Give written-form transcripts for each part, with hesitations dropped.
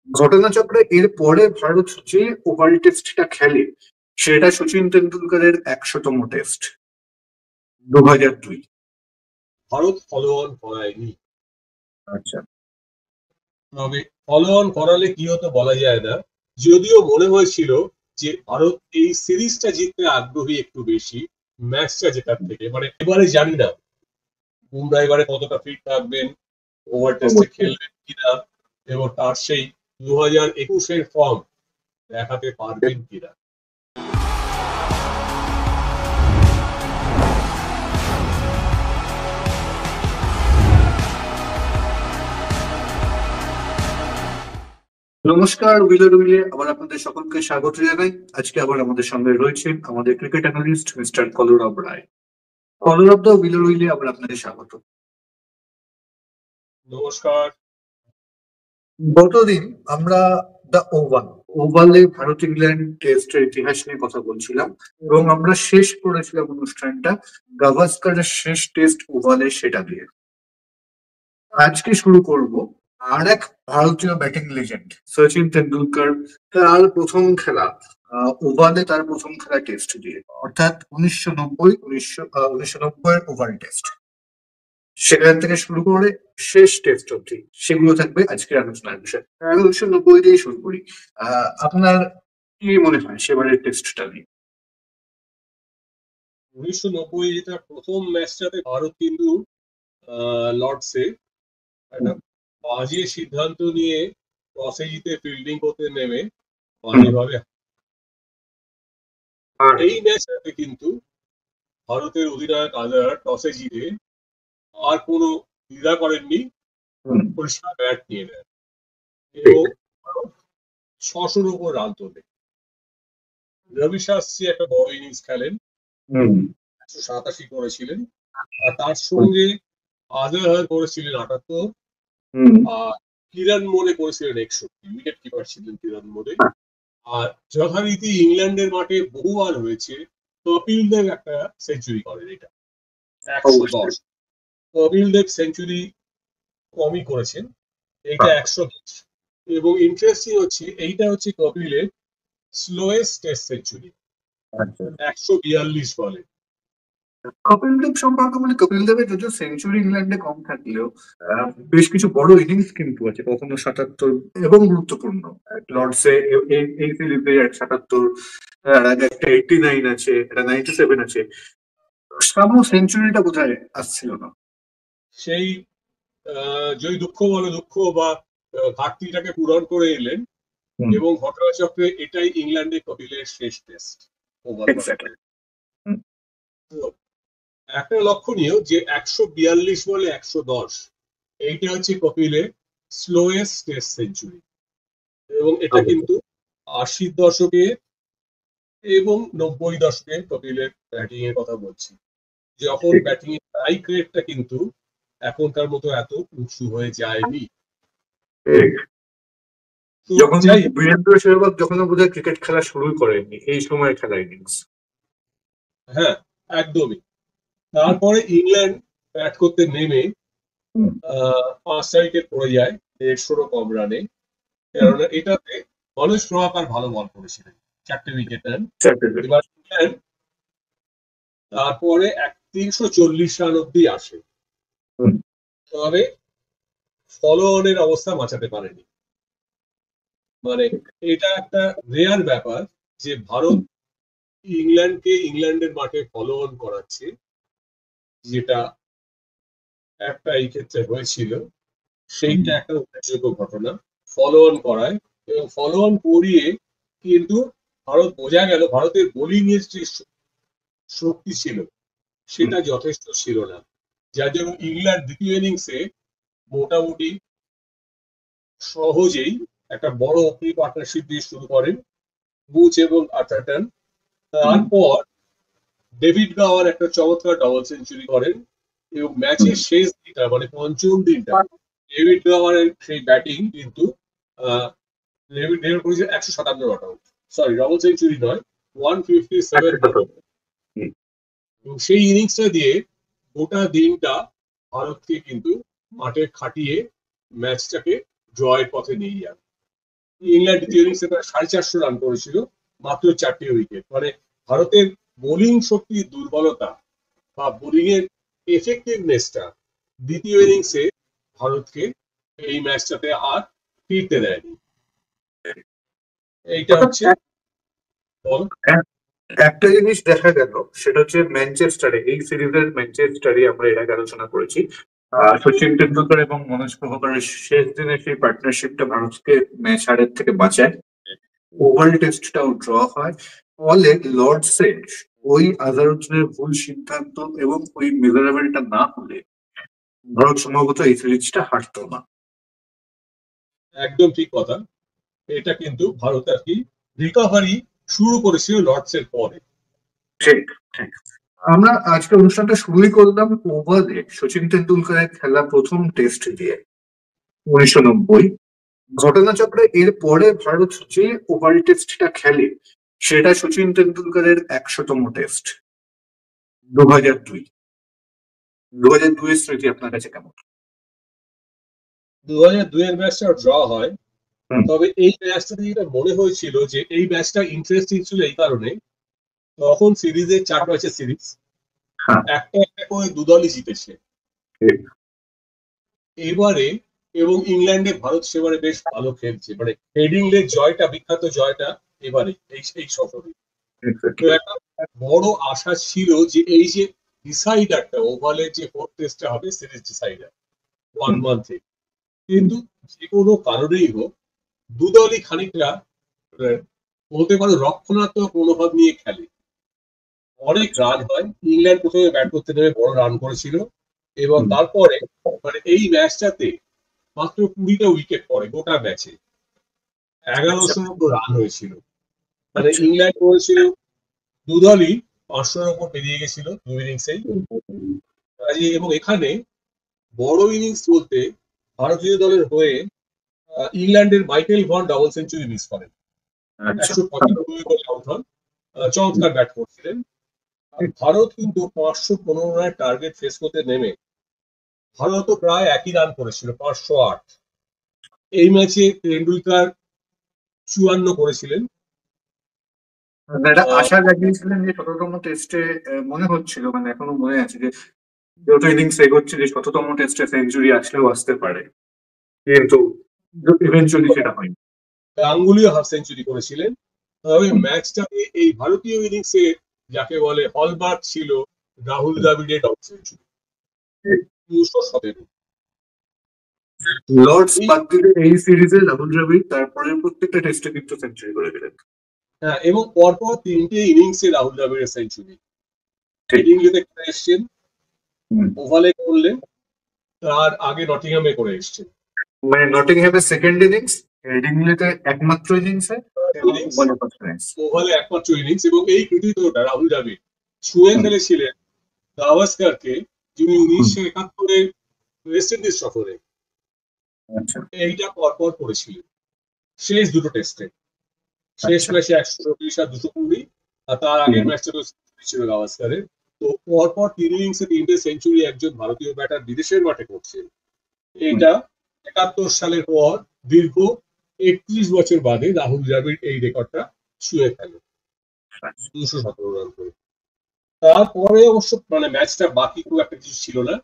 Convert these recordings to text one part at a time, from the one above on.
ঘটনাচক্রে এর পরে ভারত যে ওভাল টেস্টটা খেলে সেটা সচিন তেন্ডুলকরের ১০০তম টেস্ট ২০০২। ভারত ফলো অন করায়নি। আচ্ছা। তবে ফলো অন করালে কি হতো বলা যায় না, যদিও মনে হয়েছিল যে ভারত এই সিরিজটা জিততে আগ্রহী একটু বেশি ম্যাচটা জেতার থেকে। মানে এবারে জানি না বুমরা এবারে কতটা ফিট থাকবেন, ওভার টেস্টে অবশ্যই। খেলবেন কিনা, এবং তার সেই 2021-এর ফর্ম দেখাতে পারবেন কিনা। নমস্কার, উইলে আবার আপনাদের সকলকে স্বাগত জানাই। আজকে আবার আমাদের সঙ্গে রয়েছেন আমাদের ক্রিকেট অ্যানালিস্ট মিস্টার কলরব রায়। কলরব দা, উইলে আবার আপনাদের স্বাগত। নমস্কার। গতদিন আমরা দ্য ওভালে ভারত ইংল্যান্ড টেস্টের ইতিহাস নিয়ে কথা বলছিলাম এবং আমরা শেষ করেছিলাম অনুষ্ঠানটা গাভাস্কারের শেষ টেস্ট ওভালে সেটা দিয়ে। আজকে শুরু করব আর এক ভারতীয় ব্যাটিং লেজেন্ড সচিন তেন্ডুলকর, তার প্রথম খেলা ওভালে, তার প্রথম খেলা টেস্ট দিয়ে, অর্থাৎ 1990 এর ওভাল টেস্ট। সেখান থেকে শুরু করে শেষ টেস্ট অব্দি সেগুলো থাকবে আজকের আলোচনার বিষয়। 1990 দিয়ে শুরু করি। আপনার কি মনে হয় সেবারের টেস্টটা নিয়ে? 1990 যেটা প্রথম ম্যাচটাতে ভারত কিন্তু লর্ডসে একটা বাজে সিদ্ধান্ত নিয়ে টসে জিতে ফিল্ডিং করতে নেমে বাজেভাবে। এই ম্যাচটাতে কিন্তু ভারতের অধিনায়ক আজার টসে জিতে আর কোনো দ্বিধা করেননি, পরিষ্কার ব্যাট নিয়ে নেন এবং 600-র উপর রান তোলে। রবি শাস্ত্রী একটা বড় ইনিংস খেলেন, 187 করেছিলেন, আর তার সঙ্গে আজহার করেছিলেন 78, আর কিরণ মোরে করেছিলেন 61। উইকেট কিপার ছিলেন কিরণ মোরে। আর যথারীতি ইংল্যান্ডের মাঠে বহুবার হয়েছে, কপিল দেব একটা সেঞ্চুরি করেন, এটা 110। কপিল দেব সেঞ্চুরি কমই করেছেন, এইটা 110। এবং ইন্টারেস্টিং হচ্ছে এইটা হচ্ছে কপিলের স্লোয়েস্ট টেস্ট সেঞ্চুরি, 142 বলে। কপিল দেব সম্পর্কে বলে, কপিল দেবের যদিও সেঞ্চুরি ইংল্যান্ডে কম থাকলেও বেশ কিছু বড় ইনিংস কিন্তু আছে, কখনো 77 এবং গুরুত্বপূর্ণ লর্ডসে এই সিরিজে 77, আগে একটা 89 আছে, একটা 97 আছে। সামো সেঞ্চুরিটা কোথায় আসছিল না। সেই যদি দুঃখ বলে দুঃখ বা ঘাটতিটাকে পূরণ করে এলেন, এবং ঘটনাচক্রে এটাই ইংল্যান্ডে কপিলের শেষ টেস্ট ওভাল। একটা লক্ষণীয় যে 142 বলে 110, এইটা হচ্ছে কপিলের স্লোয়েস্ট টেস্ট সেঞ্চুরি। এবং এটা কিন্তু 80-র দশকে এবং 90-র দশকে কপিলের ব্যাটিং এর কথা বলছি, যখন ব্যাটিং এর স্ট্রাইক রেটটা কিন্তু এখনকার মতো এত উঁচু হয়ে যায়নি। যখন বীরেন্দ্র সেহবাগ যখন বোধহয় ক্রিকেট খেলা শুরু করেননি, এই সময় খেলা ইনিংস। হ্যাঁ, একদমই। তারপরে ইংল্যান্ড ব্যাট করতে নেমে 5টা উইকেট পড়ে যায় 150-রও কম রানে। কেননা এটাতে মনোজ প্রভাকর ভালো বল করেছিলেন, 4টে উইকেট নেন। এবার ইংল্যান্ড তারপরে 340 রান অব্দি আসে, তবে ফলো অনের অবস্থা বাঁচাতে পারেনি। মানে এটা একটা রেয়ার ব্যাপার যে ভারত ইংল্যান্ডকে ইংল্যান্ডের মাঠে ফলো অন করাচ্ছে, যেটা একটা এই ক্ষেত্রে হয়েছিল। সেইটা একটা উল্লেখযোগ্য ঘটনা, ফলো অন করায়। এবং ফলো অন করিয়ে কিন্তু ভারত, বোঝা গেল ভারতের বোলিং এর যে শক্তি ছিল সেটা যথেষ্ট ছিল না, যার জন্য ইংল্যান্ড দ্বিতীয় ইনিংসে মোটামুটি সহজেই একটা বড় ওপেনিং পার্টনারশিপ দিয়ে শুরু করেন, বুচ এবং আচারটন। তারপর ডেভিড গাওয়ার একটা চমৎকার ডবল সেঞ্চুরি করেন, এবং ম্যাচের শেষ দিনটা মানে পঞ্চম দিনটা ডেভিড গাওয়ারের সেই ব্যাটিং কিন্তু ডেভিড করেছে 157 not out, sorry double century নয়, 157 নট আউট। এবং সেই ইনিংসটা দিয়ে গোটা দিনটা ভারতকে কিন্তু মাঠে খাটিয়ে ম্যাচটাকে ড্রয়ের পথে নিয়ে যান। ইংল্যান্ড দ্বিতীয় ইনিংসে প্রায় 450 রান করেছিল, মাত্র 4টি উইকেট। মানে ভারতের বোলিং শক্তির দুর্বলতা বা বোলিং এর এফেক্টিভনেসটা দ্বিতীয় ইনিংসে ভারতকে এই ম্যাচটাতে আর ফিরতে দেয়নি। এইটা হচ্ছে বল। একটা জিনিস দেখা গেল, সেটা হচ্ছে ম্যানচেস্টারে, এই সিরিজের ম্যানচেস্টারে আমরা এর আগে আলোচনা করেছি, সচিন তেন্ডুলকর এবং মনোজ প্রভাকরের শেষ দিনে সেই পার্টনারশিপটা ভারতকে ম্যাচ হারের থেকে বাঁচায়। ওভাল টেস্টটাও ড্র হয়, ফলে লর্ডসে ওই আজারুদ্দিনের ভুল সিদ্ধান্ত এবং ওই মেজারেবলটা না হলে ভারত সম্ভবত এই সিরিজটা হারতো না। একদম ঠিক কথা। এটা কিন্তু ভারত আর কি রিকভারি শুরু করেছিল লর্ডস এর পরে। ঠিক ঠিক। আমরা আজকে অনুষ্ঠানটা শুরুই করলাম ওভালে সচিন তেন্ডুলকরের খেলা প্রথম টেস্ট দিয়ে, 1990। ঘটনাচক্রে এর পরে ভারত যে ওভাল টেস্টটা খেলে সেটা সচিন তেন্ডুলকরের 100তম টেস্ট, 2002। 2002 এর স্মৃতি আপনার কাছে কেমন? 2002 এর ম্যাচটা ড্র হয়, হুম। তবে এই ম্যাচটাতে যেটা মনে হয়েছিল যে এই ম্যাচটা ইন্টারেস্টিং ছিল এই কারণে, তখন সিরিজের 4 ম্যাচের সিরিজ, হ্যাঁ, একটা একটা করে দুদলই জিতেছে ঠিক। এবারে। এবং ইংল্যান্ডে ভারত সেবারে বেশ ভালো খেলছে, মানে হেডিংলের জয়টা, বিখ্যাত জয়টা এবারে এই সফরে। তো Exactly. একটা বড় আশা ছিল যে এই যে ডিসাইডারটা, ওভালের যে ফোর্থ টেস্টটা হবে সিরিজ ডিসাইডার 1 থেকে, কিন্তু যে কোনো কারণেই হোক দুদলই খানিকটা আহ, বলতে পারো রক্ষণাত্মক মনোভাব নিয়ে খেলে। অনেক রান হয়, ইংল্যান্ড প্রথমে ব্যাট করতে নেমে বড় রান করেছিল, এবং হুম। তারপরে মানে এই ম্যাচটাতে মাত্র 20টা উইকেট পড়ে গোটা ম্যাচে, আচ্ছা 1100 মতো রান হয়েছিল। মানে আচ্ছা। ইংল্যান্ড করেছিল দুদলই 500-র উপর পেরিয়ে গেছিল দু ইনিংসেই। এবং এখানে বড় ইনিংস বলতে ভারতীয় দলের হয়ে ইংল্যান্ডের Michael Vaughan double century miss করেন, আচ্ছা। 195 বলে আউট হন। চমৎকার ব্যাট করছিলেন। আর ভারত কিন্তু 515 রানের টার্গেট ফেস করতে নেমে ভারতও প্রায় একই রান করেছিল, 508। এই ম্যাচে তেন্ডুলকার 54 করেছিলেন। একটা আহ, আশা জাগিয়েছিলেন যে ১৭তম টেস্টে, মনে হচ্ছিল, মানে এখনো মনে আছে যে যত ইনিংস এগোচ্ছে যে ১৭তম টেস্টে সেঞ্চুরি আসলেও আসতে পারে, কিন্তু ইভেন্চুয়ালি সেটা হয়নি। গাঙ্গুলিও হাফ সেঞ্চুরি করেছিলেন। তবে হুম। ম্যাচটাতে এই ভারতীয় ইনিংসে যাকে বলে হলমার্ক ছিল রাহুল দ্রাবিড়ের ডাবল সেঞ্চুরি, 217। লর্ডস এই বাদ দিলে এই সিরিজে রাহুল দ্রাবিড় তারপরে প্রত্যেকটা টেস্টে কিন্তু সেঞ্চুরি করে গেলেন। হ্যাঁ, এবং পরপর 3টে ইনিংসে রাহুল দ্রাবিড়ের সেঞ্চুরি। ঠিক। হেডিংলিতে করে এসছেন, হুম। ওভালে করলেন, তার আগে নটিংহামে করে এসছেন। মানে নটিংহ্যামের সেকেন্ড ইনিংস, হেডিংলিতে একমাত্র ইনিংসে, এবং ইনিংস, ওভালে ফার্স্ট ইনিংস। ওভালে একমাত্র ইনিংস, এবং এই কৃতিত্বটা রাহুল দ্রাবিড় ছুঁয়ে ফেলেছিলেন গাভাস্কারকে, যিনি 1971-এর ওয়েস্ট ইন্ডিজ সফরে আচ্ছা এইটা পরপর করেছিলেন শেষ দুটো টেস্টে। শেষ আচ্ছা। ম্যাচে 129 আর 220, আর তার আগের ম্যাচটা তো ছিল গাভাস্কারের। তো পরপর 3 ইনিংসে 3টে সেঞ্চুরি একজন ভারতীয় ব্যাটার বিদেশের মাঠে করছেন, হুম। এটা 71 সালের পর দীর্ঘ 31 বছর বাদে রাহুল দ্রাবিড় এই রেকর্ডটা ছুঁয়ে ফেলে, 217 রান করে। তারপরে অবশ্য মানে ম্যাচটা বাকি খুব একটা কিছু ছিল না,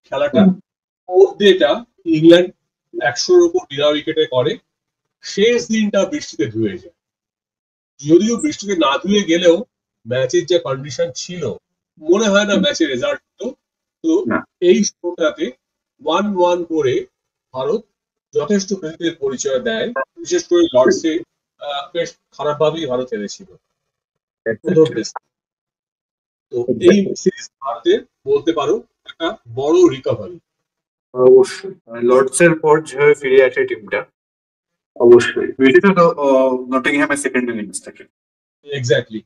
খেলাটা হুম। ফোর্থ ডেটা ইংল্যান্ড 100-র উপর বিনা উইকেটে করে। শেষ দিনটা বৃষ্টিতে ধুয়ে যায়, যদিও বৃষ্টিতে না ধুয়ে গেলেও ম্যাচের যে কন্ডিশন ছিল মনে হয় না ম্যাচের রেজাল্ট হতো। তো না। এই শোটাতে 1-1 করে ভারত যথেষ্ট কৃতিত্বের পরিচয় দেয়, বিশেষ করে লর্ডসে বেশ খারাপভাবেই ভারত হেরেছিল প্রথম টেস্ট। তো এই সিরিজ ভারতের বলতে পারো একটা বড় রিকভারি। অবশ্যই লর্ডসের পর যেভাবে ফিরে আসে টিমটা, অবশ্যই বিশেষত নটিংহ্যামের সেকেন্ড ইনিংস থেকে। এক্স্যাক্টলি।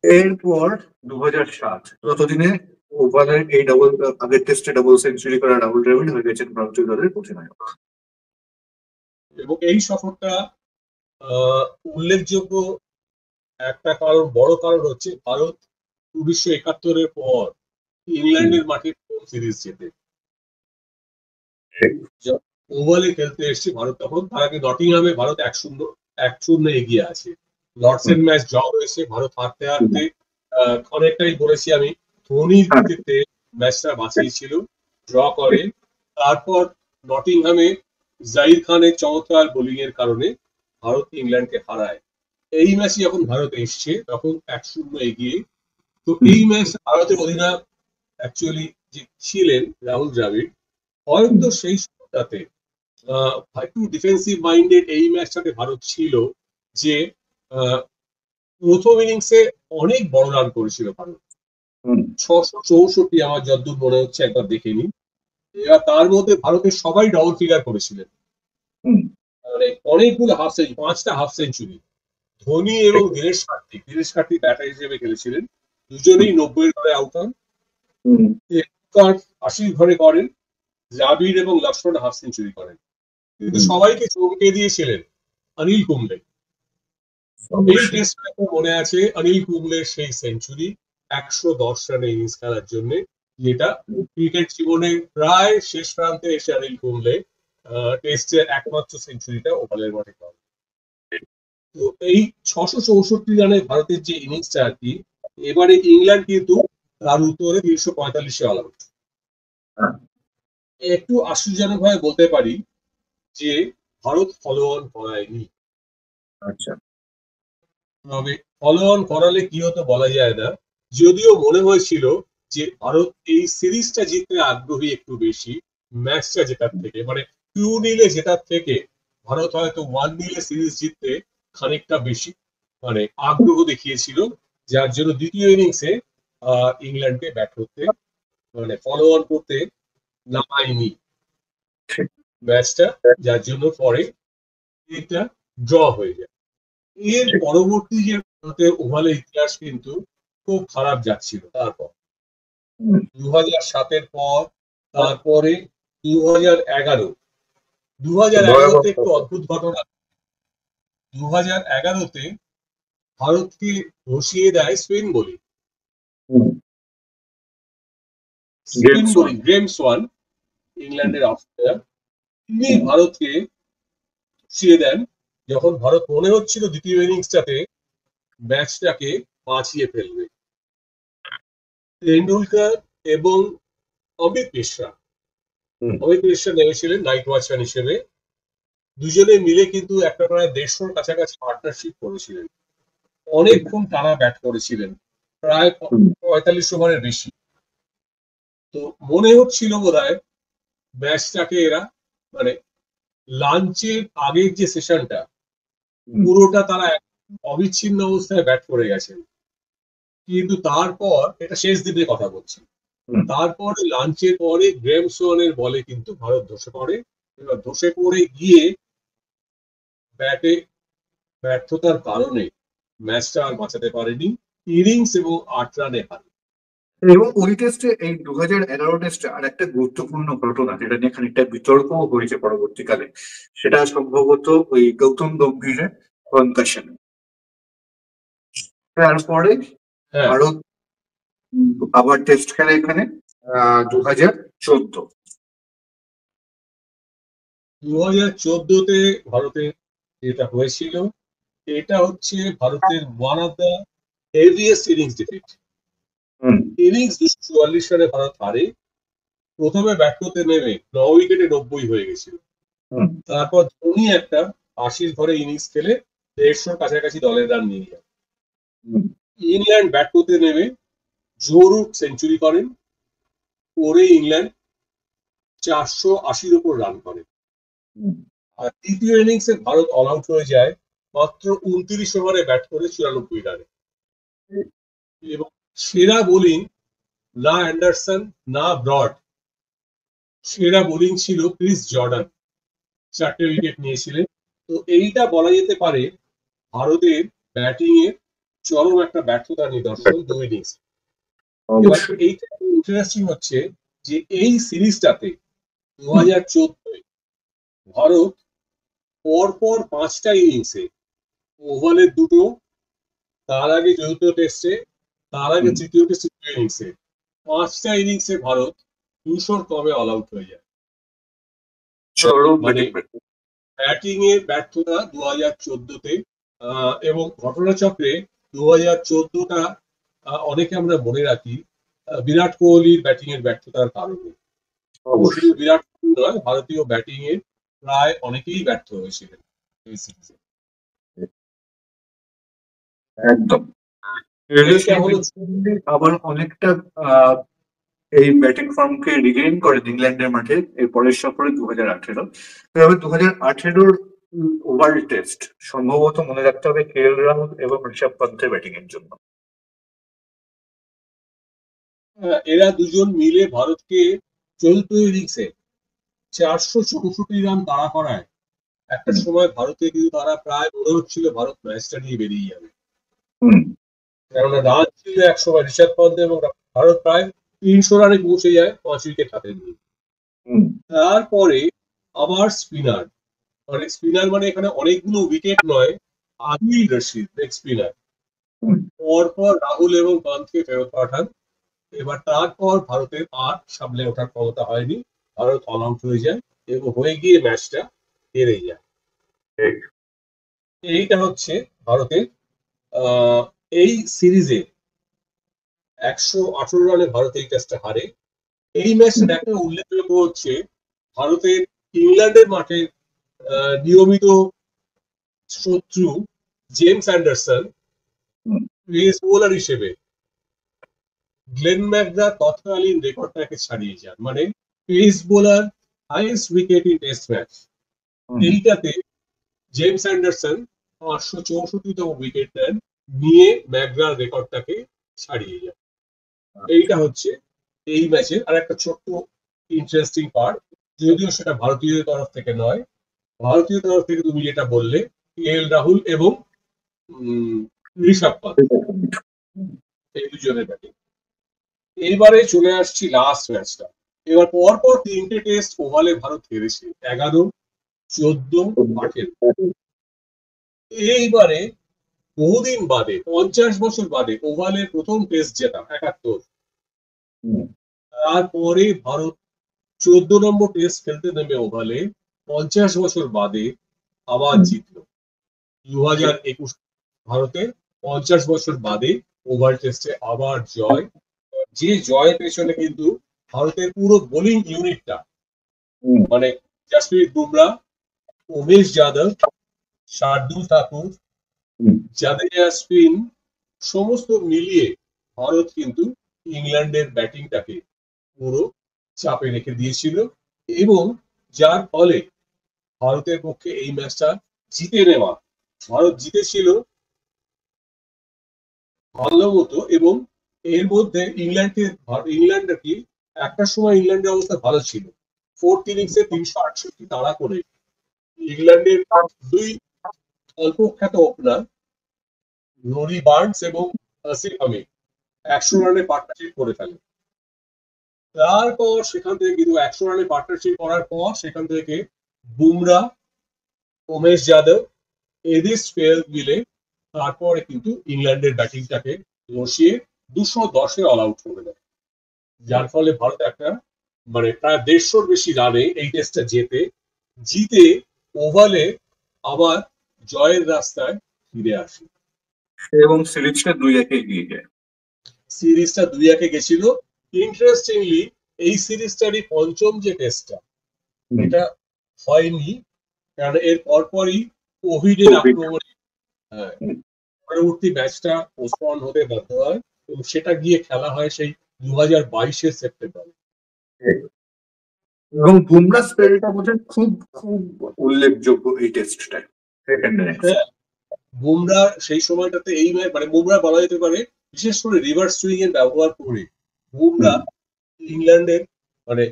এরপর 2007, ততদিনে ওভালের এই আগের টেস্টে ডাবল সেঞ্চুরি করা রাহুল দ্রাবিড় হয়ে গেছেন ভারতীয় দলের অধিনায়ক। এবং এই সফরটা আহ, উল্লেখযোগ্য একটা কারণ, বড় কারণ হচ্ছে ভারত 1971-এর পর হুম। ইংল্যান্ডের মাঠে প্রথম সিরিজ জেতে। ওভালে খেলতে এসছে ভারত, তখন তার আগে নটিংহামে ভারত 1-0 এগিয়ে আছে। লর্ডসের ম্যাচ ড্র হয়েছে, ভারত হারতে হারতে অনেকটাই বলেছি আমি, ধোনির কৃতিত্বে ম্যাচটা বাঁচিয়েছিল, ড্র করে। তারপর নটিংহামে জাহির খানের চমৎকার বোলিং এর কারণে ভারত ইংল্যান্ডকে হারায়। এই ম্যাচে যখন ভারত এসছে তখন 1-0 এগিয়ে। তো এই ম্যাচ ভারতের অধিনায়ক অ্যাকচুয়ালি যে ছিলেন রাহুল দ্রাবিড়, হয়তো সেই সময়টাতে একটু ডিফেন্সিভ মাইন্ডেড এই ম্যাচটাতে ভারত ছিল, যে প্রথম ইনিংসে অনেক বড় রান করেছিল ভারত, 664 আমার যতদূর মনে হচ্ছে, একবার দেখে নিন। এবার তার মধ্যে ভারতের সবাই ডবল ফিগার করেছিলেন, মানে অনেকগুলো হাফ সেঞ্চুরি, 5টা হাফ সেঞ্চুরি। ধোনি এবং দীনেশ কার্তিক ব্যাটার হিসেবে খেলেছিলেন, দুজনেই 90 ঘরে আউট হন। 80 ঘরে করেন, দ্রাবিড় এবং লক্ষ্মণ হাফ সেঞ্চুরি করেন। কিন্তু সবাইকে চমকে দিয়েছিলেন অনিল কুম্বলে। এই টেস্ট ম্যাচে মনে আছে অনিল কুম্বলের সেই সেঞ্চুরি 110 রানে ইনিংস খেলার জন্য, যেটা ক্রিকেট জীবনে প্রায় শেষ প্রান্তে এসে অনিল কুম্বলে টেস্টের একমাত্র সেঞ্চুরিটা ওভালের মাঠে করেন। তো এই 664 রানে ভারতের যে ইনিংসটা আর কি, এবারে ইংল্যান্ড কিন্তু তার উত্তরে 345 অল আউট। একটু আশ্চর্যজনক ভাবে বলতে পারি যে ভারত ফলো অন করায়নি। আচ্ছা, তবে ফলো অন করালে কি হতো বলা যায় না, যদিও মনে হয়েছিল যে ভারত এই সিরিজটা জিততে আগ্রহী একটু বেশি ম্যাচটা জেতার থেকে, মানে 2-0 জেতার থেকে ভারত হয়তো 1-0 সিরিজ জিততে খানিকটা বেশি মানে আগ্রহ দেখিয়েছিল, যার জন্য দ্বিতীয় ইনিংসে ইংল্যান্ডকে ব্যাট করতে মানে ফলো অন করতে নামায়নি ম্যাচটা, যার জন্য পরে এটা ড্র হয়ে যায়। এর পরবর্তী যে ভারতের ওভালের ইতিহাস কিন্তু খুব খারাপ যাচ্ছিল। তারপর 2007-এর পর, তারপরে 2011 একটু অদ্ভুত ঘটনা। 2011-তে ভারতকে বসিয়ে দেয় স্পিন বোলিং, গ্রেম সোয়ান, ইংল্যান্ডের অফ প্লেয়ার। তিনি ভারতকে বসিয়ে দেন যখন ভারত মনে হচ্ছিল দ্বিতীয় ইনিংসটাতে ম্যাচটাকে বাঁচিয়ে ফেলবে। তেন্ডুলকার এবং অমিত মিশ্রা নেমেছিলেন নাইট ওয়াচম্যান হিসেবে। দুজনে মিলে কিন্তু একটা প্রায় 150-র কাছাকাছি পার্টনারশিপ করেছিলেন, অনেকক্ষণ টানা ব্যাট করেছিলেন, প্রায় 45 ওভারের বেশি। তো মনে হচ্ছিল বোধহয় ম্যাচটাকে এরা মানে লাঞ্চের আগের যে সেশনটা পুরোটা তারা অবিচ্ছিন্ন অবস্থায় ব্যাট করে গেছেন। কিন্তু তারপর, এটা শেষ দিনের কথা বলছি, তারপরে লাঞ্চের পরে গ্রেম সোয়ানের বলে কিন্তু ভারত ধসে পড়ে। এবার ধসে পড়ে গিয়ে ব্যাটে ব্যর্থতার কারণে ম্যাচটা আর বাঁচাতে পারেনি, ইনিংস এবং 8 রানে হারে। এবং ওই টেস্টে, এই 2011 টেস্টে আর একটা গুরুত্বপূর্ণ ঘটনা যেটা নিয়ে খানিকটা বিতর্কও হয়েছে পরবর্তীকালে, সেটা সম্ভবত ওই গৌতম গম্ভীরের কনকাশন। তারপরে ভারত আবার টেস্ট খেলে এখানে 2014। 2014-তে ভারতের যেটা হয়েছিল, এটা হচ্ছে ভারতের one of the heaviest innings defeat. Innings 244 রানে ভারত হারে। প্রথমে ব্যাট করতে নেমে 9 উইকেটে 90 হয়ে গেছিল। তারপর ধোনি একটা 80 ঘরে ইনিংস খেলে 150-র কাছাকাছি দলের রান নিয়ে যায়। ইংল্যান্ড ব্যাট করতে নেমে জোরু সেঞ্চুরি করেন, করে ইংল্যান্ড 480-র উপর রান করে। আর তৃতীয় ইনিংসে ভারত অল আউট হয়ে যায় মাত্র 29 ওভারে ব্যাট করে 94 রানে। এবং সেরা বোলিং না অ্যান্ডারসন না ব্রড, সেরা বোলিং ছিল ক্রিস জর্ডান, 4টে উইকেট নিয়েছিলেন। তো এইটা বলা যেতে পারে ভারতের ব্যাটিং এর চরম একটা ব্যর্থতার নিদর্শন 2 ইনিংস। এবার এইটা ইন্টারেস্টিং হচ্ছে যে এই সিরিজটাতে 2014-এ ভারত পরপর 5টা ইনিংসে, ওভালের 2টো, তার আগে চতুর্থ টেস্টে, তার আগে তৃতীয় টেস্টে 2 ইনিংসে, 5টা ইনিংসে ভারত 200-র কমে অল আউট হয়ে যায়। চরম মানে ব্যাটিং ব্যাটিং। ব্যাটিং এর ব্যর্থতা 2014-তে, এবং ঘটনাচক্রে 2014টা অনেকে আমরা মনে রাখি বিরাট কোহলির ব্যাটিং এর ব্যর্থতার কারণে। শুধু অবশ্যই বিরাট কোহলি নয়, ভারতীয় ব্যাটিং এর প্রায় অনেকেই ব্যর্থ হয়েছিলেন এই সিরিজে। একদম। এইটা হলো আবার অনেকটা আহ, এই ব্যাটিং ফর্মকে রিগেইন করে ইংল্যান্ডের মাঠে এর পরের সফরে 2018। তবে 2018 ওভাল টেস্ট সম্ভবত মনে রাখতে হবে KL রাহুল এবং ঋষভ পান্তের ব্যাটিং এর জন্য। এরা দুজন মিলে ভারতকে চতুর্থ ইনিংসে 464 রান তাড়া করায় একটা সময় ভারতে কিন্তু তারা প্রায় মনে হচ্ছিল ভারত ম্যাচটা নিয়ে বেরিয়ে যাবে, হুম কেননা রান ছিল এক সময় ঋষভ পন্থ, এবং ভারত প্রায় 300 রানে পৌঁছে যায় 5 উইকেট হাতে নিয়ে। হুম তারপরে আবার স্পিনার, মানে স্পিনার মানে এখানে অনেকগুলো উইকেট নয়, আদিল রশিদ স্পিনার হুম পরপর রাহুল এবং পান্থকে ফেরত পাঠান। এবার তারপর ভারতের আর সামলে ওঠার ক্ষমতা হয়নি, ভারত অল আউট হয়ে যায় এবং হয়ে গিয়ে ম্যাচটা হেরে যায়। ঠিক। এইটা হচ্ছে ভারতের আহ, এই সিরিজে 118 রানে ভারত এই টেস্টটা হারে। এই ম্যাচটা একটা উল্লেখযোগ্য হচ্ছে ভারতের ইংল্যান্ডের মাঠে নিয়মিত শত্রু জেমস অ্যান্ডারসন হুম, পেস বোলার হিসেবে গ্লেন ম্যাকগ্রা তৎকালীন রেকর্ডটাকে ছাড়িয়ে যান, মানে pace bowler highest wicket in test match. হুম, এইটাতে জেমস অ্যান্ডারসন 564তম উইকেট নেন, নিয়ে ম্যাকগ্রার রেকর্ডটাকে ছাড়িয়ে যান। এইটা হচ্ছে এই ম্যাচের আর একটা ছোট্ট ইন্টারেস্টিং পার্ট, যদিও সেটা ভারতীয় তরফ থেকে নয়। ভারতীয় তরফ থেকে তুমি যেটা বললে KL রাহুল এবং ঋষভ পান্থ, এই দুজনের ব্যাটিং। এইবারে চলে আসছি লাস্ট ম্যাচটা। এবার পরপর 3টে টেস্ট ওভালে ভারত হেরেছে, 11, 14, 18। এইবারে বহুদিন বাদে 50 বছর বাদে ওভালের প্রথম টেস্ট জেতা 71। হুম, তারপরে ভারত 14 নম্বর টেস্ট খেলতে নেমে ওভালে 50 বছর বাদে আবার জিতল। 2021 ভারতের 50 বছর বাদে ওভাল টেস্টে আবার জয়। যে জয়ের পেছনে কিন্তু ভারতের পুরো বোলিং ইউনিটটা, হুম, মানে জসপ্রীত বুমরা, উমেশ যাদব, শার্দুল ঠাকুর, হুম, জাদেজা, স্পিন, সমস্ত মিলিয়ে ভারত কিন্তু ইংল্যান্ডের ব্যাটিংটাকে পুরো চাপে রেখে দিয়েছিল, এবং যার ফলে ভারতের পক্ষে এই ম্যাচটা জিতে নেওয়া, ভারত জিতেছিল ভালো মতো। এবং এর মধ্যে ইংল্যান্ড কি একটা সময় ইংল্যান্ডের অবস্থা ভালো ছিল, 4th ইনিংসে 368 তাড়া করে ইংল্যান্ডের দুই অল্প খ্যাত ওপেনার রনি বার্নস এবং আসিফ হামিদ 100 রানের পার্টনারশিপ করে ফেলে। তারপর সেখান থেকে কিন্তু 100 রানের পার্টনারশিপ করার পর সেখান থেকে বুমরা, উমেশ যাদব, এদের স্পেল মিলে তারপরে কিন্তু ইংল্যান্ডের ব্যাটিংটাকে বসিয়ে 210-এ অল আউট করে দেয়, যার ফলে ভারত একটা মানে প্রায় 150-র বেশি রানে এই টেস্টটা জিতে ওভালে আবার জয়ের রাস্তায় ফিরে আসে। এবং সিরিজটা 2-1 এগিয়ে যায়। সিরিজটা 2-1 গেছিল। ইন্টারেস্টিংলি এই সিরিজটারই পঞ্চম যে টেস্টটা, হুম, এটা হয়নি, কারণ এর পরপরই কোভিডের COVID, আক্রমণে হ্যাঁ, হুম, পরবর্তী ম্যাচটা পোস্টপন হতে বাধ্য হয় এবং সেটা গিয়ে খেলা হয় সেই 2022-এর সেপ্টেম্বরে। ঠিক। এবং বুমরা স্পেলটা বোধহয় খুব খুব উল্লেখযোগ্য এই টেস্টটায়, সেকেন্ড ইনিংস। হ্যাঁ, বুমরা সেই সময়টাতে এই ম্যাচ মানে বুমরা বলা যেতে পারে বিশেষ করে রিভার্স সুইং এর ব্যবহার করে বুমরা ইংল্যান্ডের মানে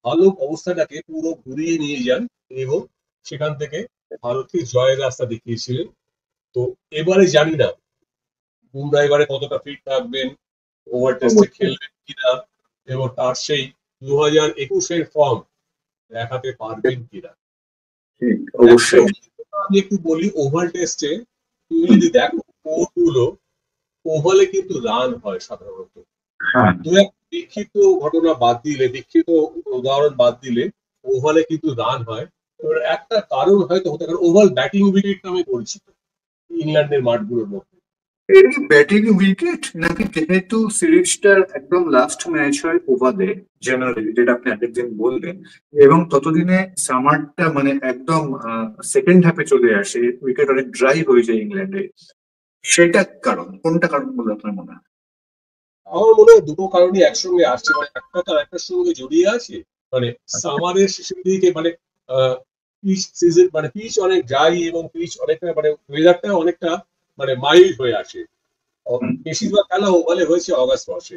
ভালো অবস্থাটাকে পুরো ঘুরিয়ে নিয়ে যান এবং সেখান থেকে ভারতকে জয়ের রাস্তা দেখিয়েছিলেন। তো এবারে জানি না বুমরা এবারে কতটা ফিট থাকবেন, ওভার টেস্টে খেলবেন কিনা, এবং তার সেই 2021-এর ফর্ম দেখাতে পারবেন কিনা। ঠিক, অবশ্যই। আমি একটু বলি, ওভাল টেস্টে তুমি যদি দেখো কোর্ট গুলো, ওভালে কিন্তু রান হয় সাধারণত। হ্যাঁ, দু এক বিক্ষিপ্ত ঘটনা বাদ দিলে, বিক্ষিপ্ত উদাহরণ বাদ দিলে ওভালে কিন্তু রান হয়। এবার একটা কারণ হয়তো হতে পারে ওভাল ব্যাটিং উইকেট নামে পরিচিত ইংল্যান্ডের মাঠগুলোর মধ্যে। এই ব্যাটিং উইকেট নাকি যেহেতু সিরিজটার একদম লাস্ট ম্যাচ হয় ওভালে জেনারেলি, যেটা আপনি আগের দিন বললেন, এবং ততদিনে সামারটা মানে একদম সেকেন্ড হাফে চলে আসে, উইকেট অনেক ড্রাই হয়ে যায় ইংল্যান্ডে, সেটা কারণ কোনটা কারণ বলে আপনার মনে হয়? আমার মনে হয় দুটো কারণই একসঙ্গে আসছে, মানে একটা তার একটার সঙ্গে জড়িয়ে আছে। মানে সামারের শেষের দিকে মানে পিচ সিজন মানে পিচ অনেক ড্রাই এবং পিচ অনেকটা মানে ওয়েদারটা অনেকটা মানে মাইল্ড হয়ে আসে। হুম, বেশিরভাগ খেলা ওভালে হয়েছে অগাস্ট মাসে,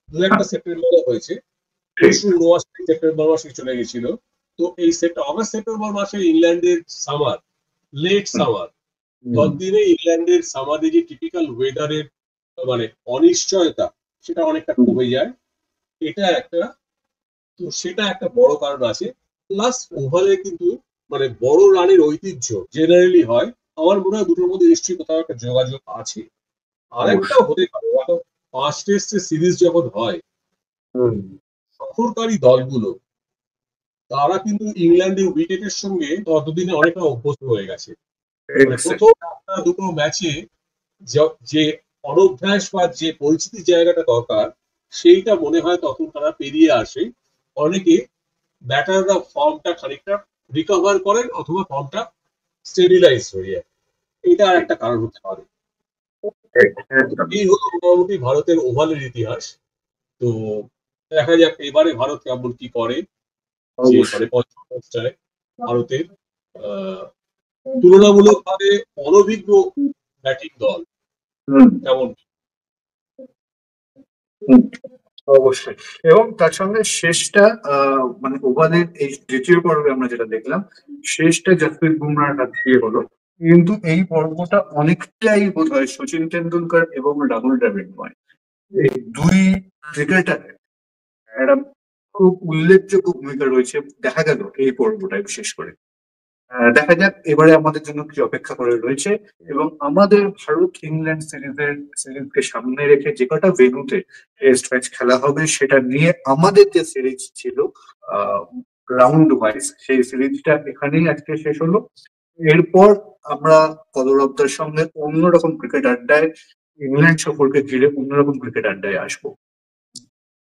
দু একটা হ্যাঁ, সেপ্টেম্বরে হয়েছে। ঠিক। মৌসুম নোয়া সেপ্টেম্বর মাসে চলে গেছিল। তো এই অগাস্ট সেপ্টেম্বর মাসে ইংল্যান্ডের সামার, লেট হুম, সামার, হুম, ততদিনে ইংল্যান্ডের সামারে যে টিপিক্যাল ওয়েদারের মানে অনিশ্চয়তা সেটা অনেকটা হুম, কমে যায়। এটা একটা, তো সেটা একটা বড় কারণ আছে। প্লাস ওভালে কিন্তু মানে বড় রানের ঐতিহ্য জেনারেলি হয়। আমার মনে হয় দুটোর মধ্যে নিশ্চয়ই কোথাও একটা যোগাযোগ আছে। আরেকটাও অবশ্যই। হতে পারে, এখন 5 টেস্টের সিরিজ যখন হয়, হুম, সফরকারী দলগুলো তারা কিন্তু ইংল্যান্ডের উইকেটের সঙ্গে ততদিনে অনেকটা অভ্যস্ত হয়ে গেছে। মানে এক্স্যাক্ট। প্রথম একটা দুটো ম্যাচে যে অনভ্যাস বা যে পরিচিতির জায়গাটা দরকার, সেইটা মনে হয় তখন তারা পেরিয়ে আসে। অনেকে ব্যাটাররা ফর্মটা খানিকটা রিকভার করেন অথবা ফর্মটা স্টেবিলাইজ হয়ে যায়। এটা আর একটা কারণ হতে পারে। একদম। এই হলো মোটামুটি ভারতের ওভালের ইতিহাস। তো দেখা যাক এবারে ভারত কেমন কি করে। যে মানে অবশ্যই। পঞ্চম টেস্টটায় ভারতের আহ, তুলনামূলকভাবে অনভিজ্ঞ ব্যাটিং দল হুম, কেমন। হুম, অবশ্যই। এবং তার সঙ্গে শেষটা মানে ওভালের এই দ্বিতীয় পর্বে আমরা যেটা দেখলাম, শেষটা জসপ্রীত বুমরাহর হাত দিয়ে হলো। কিন্তু এই পর্বটা অনেকটাই বোধ হয় সচিন তেন্ডুলকর এবং রাহুল দ্রাবিড়ময়, এই দুই ক্রিকেটার একটা খুব উল্লেখযোগ্য ভূমিকা রয়েছে দেখা গেল এই পর্বটায় বিশেষ করে। দেখা যাক এবারে আমাদের জন্য কি অপেক্ষা করে রয়েছে, এবং আমাদের ভারত ইংল্যান্ড সিরিজকে সামনে রেখে যে কটা ভেন্যুতে টেস্ট ম্যাচ খেলা হবে সেটা নিয়ে আমাদের যে সিরিজ ছিল রাউন্ড ওয়াইজ, সেই সিরিজটা এখানেই আজকে শেষ হলো। এরপর আমরা কলরবদার সঙ্গে অন্যরকম ক্রিকেট আড্ডায়, ইংল্যান্ড সফরকে ঘিরে অন্যরকম ক্রিকেট আড্ডায় আসবো।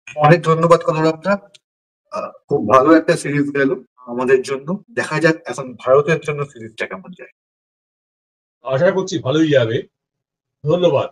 অনেক ধন্যবাদ কলরবদা। খুব ভালো একটা সিরিজ গেল আমাদের জন্য। দেখা যাক এখন ভারতের জন্য সিরিজটা কেমন যায়। আশা করছি ভালোই যাবে। ধন্যবাদ।